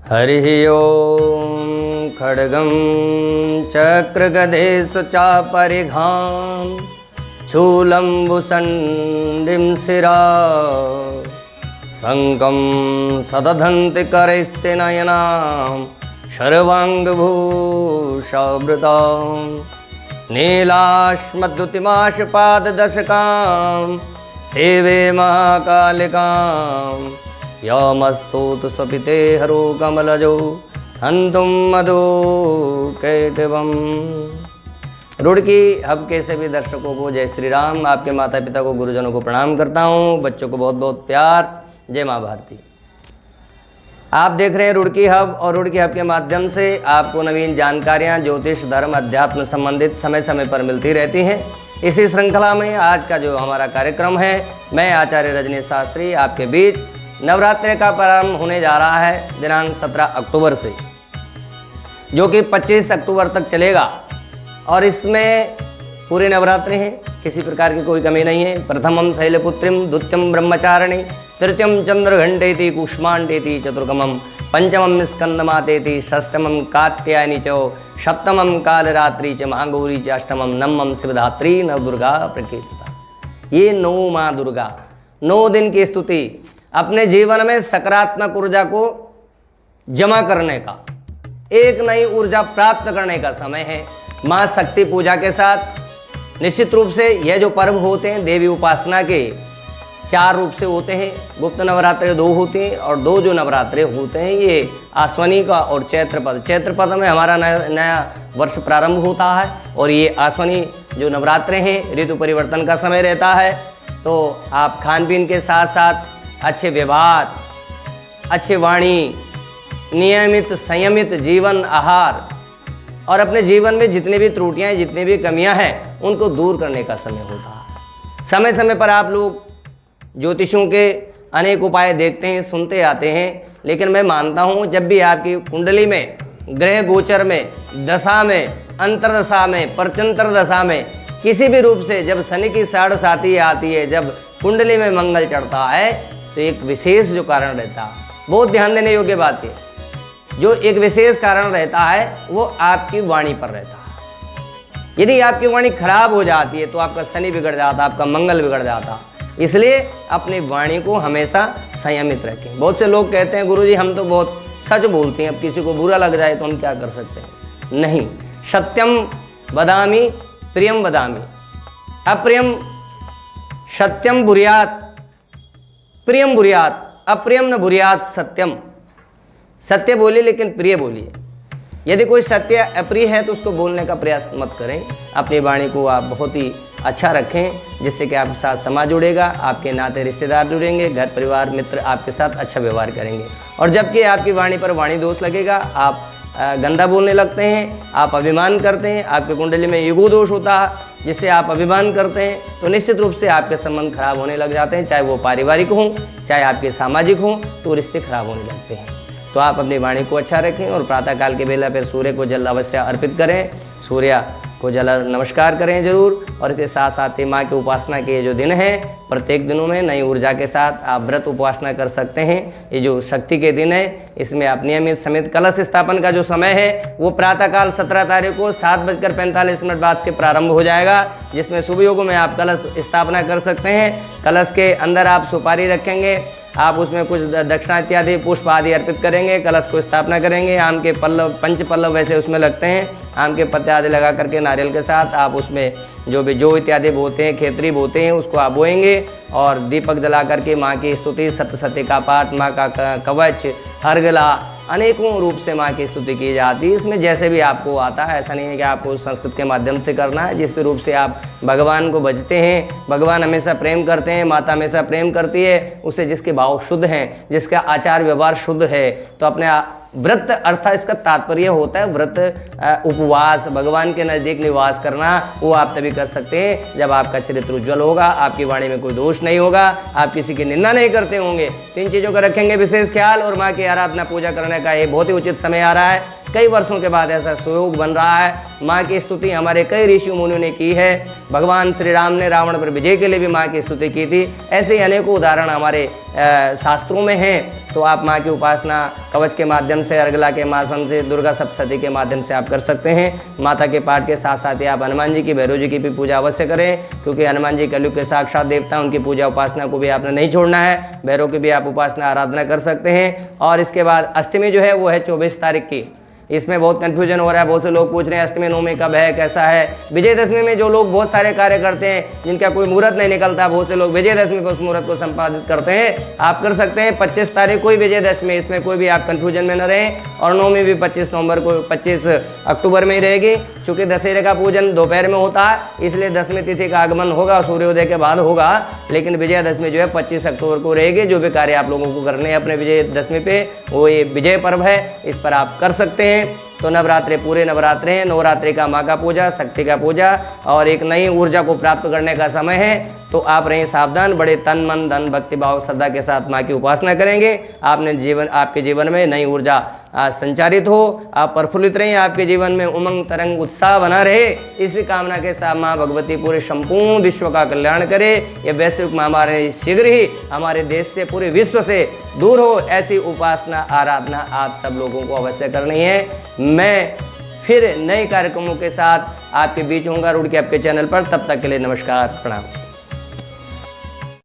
हरिः ओं खड्गं चक्रगदेषु चापरिघां शूलम्बुसण्डिं शिरा शङ्खं सदधन्ति करैस्ते नयनां सर्वाङ्गभूषावृतां नीलाश्मद्युतिमाशपाददशकां सेवे महाकालिकां यमस्तोत स्वपिते हरो कमलजो हन्तुं मधु कैटवम्। रुड़की हब के सभी दर्शकों को जय श्री राम। आपके माता पिता को, गुरुजनों को प्रणाम करता हूँ। बच्चों को बहुत बहुत प्यार। जय माँ भारती। आप देख रहे हैं रुड़की हब, और रुड़की हब के माध्यम से आपको नवीन जानकारियाँ ज्योतिष, धर्म, अध्यात्म संबंधित समय समय पर मिलती रहती हैं। इसी श्रृंखला में आज का जो हमारा कार्यक्रम है, मैं आचार्य रजनीश शास्त्री आपके बीच नवरात्रि का प्रारंभ होने जा रहा है दिनांक 17 अक्टूबर से, जो कि 25 अक्टूबर तक चलेगा। और इसमें पूरे नवरात्रि हैं, किसी प्रकार की कोई कमी नहीं है। प्रथमम शैलपुत्रीम, द्वितीयम ब्रह्मचारिणी, तृतीयम चंद्रघंटेति कुष्मांडेति, चतुर्गमम पंचमम स्कंदमातेति, षष्ठमम कात्यायनी च, सप्तमम कालरात्रि च, महागौरी च, अष्टमम नवमम शिवधात्री, नवदुर्गा प्रकीर्तिता। ये 9 माँ दुर्गा 9 दिन की स्तुति, अपने जीवन में सकारात्मक ऊर्जा को जमा करने का, एक नई ऊर्जा प्राप्त करने का समय है। माँ शक्ति पूजा के साथ निश्चित रूप से यह जो पर्व होते हैं देवी उपासना के 4 रूप से होते हैं। गुप्त नवरात्रे 2 होते हैं, और 2 जो नवरात्रे होते हैं ये आश्वनी का और चैत्रपद। चैत्रपद में हमारा नया वर्ष प्रारंभ होता है, और ये आश्वनी जो नवरात्रे हैं ऋतु परिवर्तन का समय रहता है। तो आप खान पीन के साथ साथ अच्छे व्यवहार, अच्छे वाणी, नियमित संयमित जीवन आहार, और अपने जीवन में जितनी भी त्रुटियां, जितनी भी कमियां हैं, उनको दूर करने का समय होता है। समय समय पर आप लोग ज्योतिषों के अनेक उपाय देखते हैं, सुनते आते हैं, लेकिन मैं मानता हूं जब भी आपकी कुंडली में, ग्रह गोचर में, दशा में, अंतरदशा में, प्रत्यंतर दशा में किसी भी रूप से जब शनि की 7.5 आती है, जब कुंडली में मंगल चढ़ता है, तो एक विशेष जो कारण रहता है, बहुत ध्यान देने योग्य बात है, जो एक विशेष कारण रहता है वो आपकी वाणी पर रहता है। यदि आपकी वाणी खराब हो जाती है तो आपका शनि बिगड़ जाता, आपका मंगल बिगड़ जाता। इसलिए अपनी वाणी को हमेशा संयमित रखें। बहुत से लोग कहते हैं गुरुजी हम तो बहुत सच बोलते हैं, अब किसी को बुरा लग जाए तो हम क्या कर सकते हैं। नहीं, सत्यम वदामि प्रियम वदामि, अप्रियम सत्यम बुर्यात, प्रियम बुर्यात, अप्रियम न बुर्यात सत्यम। सत्य बोलिए लेकिन प्रिय बोलिए। यदि कोई सत्य अप्रिय है तो उसको बोलने का प्रयास मत करें। अपनी वाणी को आप बहुत ही अच्छा रखें, जिससे कि आपके साथ समाज जुड़ेगा, आपके नाते रिश्तेदार जुड़ेंगे, घर परिवार मित्र आपके साथ अच्छा व्यवहार करेंगे। और जबकि आपकी वाणी पर वाणी दोष लगेगा, आप गंदा बोलने लगते हैं, आप अभिमान करते हैं, आपके कुंडली में ईगो दोष होता है जिससे आप अभिमान करते हैं, तो निश्चित रूप से आपके संबंध खराब होने लग जाते हैं। चाहे वो पारिवारिक हों, चाहे आपके सामाजिक हों, तो रिश्ते खराब होने लगते हैं। तो आप अपनी वाणी को अच्छा रखें, और प्रातःकाल के बेला पर सूर्य को जल अवश्य अर्पित करें, सूर्य को जल नमस्कार करें जरूर। और इसके साथ साथ ही माँ की उपासना के ये जो दिन है, प्रत्येक दिनों में नई ऊर्जा के साथ आप व्रत उपासना कर सकते हैं। ये जो शक्ति के दिन है, इसमें आप नियमित समेत कलश स्थापन का जो समय है वो प्रातःकाल 17 तारीख को 7:45 बाद के प्रारंभ हो जाएगा, जिसमें शुभ योग में आप कलश स्थापना कर सकते हैं। कलश के अंदर आप सुपारी रखेंगे, आप उसमें कुछ दक्षिणा इत्यादि पुष्प आदि अर्पित करेंगे, कलश को स्थापना करेंगे। आम के पल्लव, 5 पल्लव वैसे उसमें लगते हैं, आम के पत्ते आदि लगा करके नारियल के साथ आप उसमें जो भी जौ इत्यादि बोते हैं, खेतरी बोते हैं, उसको आप बोएंगे। और दीपक जला करके माँ की स्तुति, सप्तशती का पाठ, माँ का कवच, हरगला, अनेकों रूप से माँ की स्तुति की जाती है। इसमें जैसे भी आपको आता है, ऐसा नहीं है कि आपको संस्कृत के माध्यम से करना है। जिस भी रूप से आप भगवान को भजते हैं, भगवान हमेशा प्रेम करते हैं, माता हमेशा प्रेम करती है, उससे जिसके भाव शुद्ध हैं, जिसका आचार व्यवहार शुद्ध है, तो अपने व्रत अर्थात इसका तात्पर्य होता है व्रत, उपवास, भगवान के नज़दीक निवास करना, वो आप तभी कर सकते हैं जब आपका चरित्र उज्ज्वल होगा, आपकी वाणी में कोई दोष नहीं होगा, आप किसी की निंदा नहीं करते होंगे। 3 चीज़ों का रखेंगे विशेष ख्याल, और माँ की आराधना पूजा करने का ये बहुत ही उचित समय आ रहा है। कई वर्षों के बाद ऐसा सुयोग बन रहा है। माँ की स्तुति हमारे कई ऋषि मुनियों ने की है। भगवान श्री राम ने रावण पर विजय के लिए भी माँ की स्तुति की थी। ऐसे अनेकों उदाहरण हमारे शास्त्रों में हैं। तो आप माँ की उपासना कवच के माध्यम से, अर्गला के माध्यम से, दुर्गा सप्तशती के माध्यम से आप कर सकते हैं। माता के पाठ के साथ साथ ही आप हनुमान जी की, भैरव जी की भी पूजा अवश्य करें, क्योंकि हनुमान जी कलयुग के साक्षात देवता, उनकी पूजा उपासना को भी आपने नहीं छोड़ना है। भैरव की भी आप उपासना आराधना कर सकते हैं। और इसके बाद अष्टमी जो है वो है 24 तारीख की। इसमें बहुत कन्फ्यूजन हो रहा है, बहुत से लोग पूछ रहे हैं अष्टमी नवमी कब है, कैसा है। विजयदशमी में जो लोग बहुत सारे कार्य करते हैं, जिनका कोई मुहूर्त नहीं निकलता, बहुत से लोग विजयदशमी पर उस मुहूर्त को संपादित करते हैं। आप कर सकते हैं 25 तारीख को ही विजयदशमी, इसमें कोई भी आप कन्फ्यूजन में न रहें। और नवमी भी 25 नवंबर को, 25 अक्टूबर में ही रहेगी। चूँकि दशहरे का पूजन दोपहर में होता है, इसलिए दशमी तिथि का आगमन होगा, सूर्योदय के बाद होगा। लेकिन विजयदशमी जो है 25 अक्टूबर को रहेगी। जो भी कार्य आप लोगों को करने हैं अपने विजयदशमी पे, वो ये विजय पर्व है, इस पर आप कर सकते हैं। तो नवरात्रे पूरे नवरात्रे हैं। नवरात्रि का माँ का पूजा, शक्ति का पूजा और एक नई ऊर्जा को प्राप्त करने का समय है। तो आप रहें सावधान, बड़े तन मन धन भक्ति भाव श्रद्धा के साथ माँ की उपासना करेंगे। आपके जीवन में नई ऊर्जा संचारित हो, आप प्रफुल्लित रहें, आपके जीवन में उमंग तरंग उत्साह बना रहे। इसी कामना के साथ माँ भगवती पूरे संपूर्ण विश्व का कल्याण करे। ये वैश्विक महामारी शीघ्र ही हमारे देश से, पूरे विश्व से दूर हो। ऐसी उपासना आराधना आप सब लोगों को अवश्य करनी है। मैं फिर नए कार्यक्रमों के साथ आपके बीच होऊंगा, रुड़ के आपके चैनल पर। तब तक के लिए नमस्कार, प्रणाम।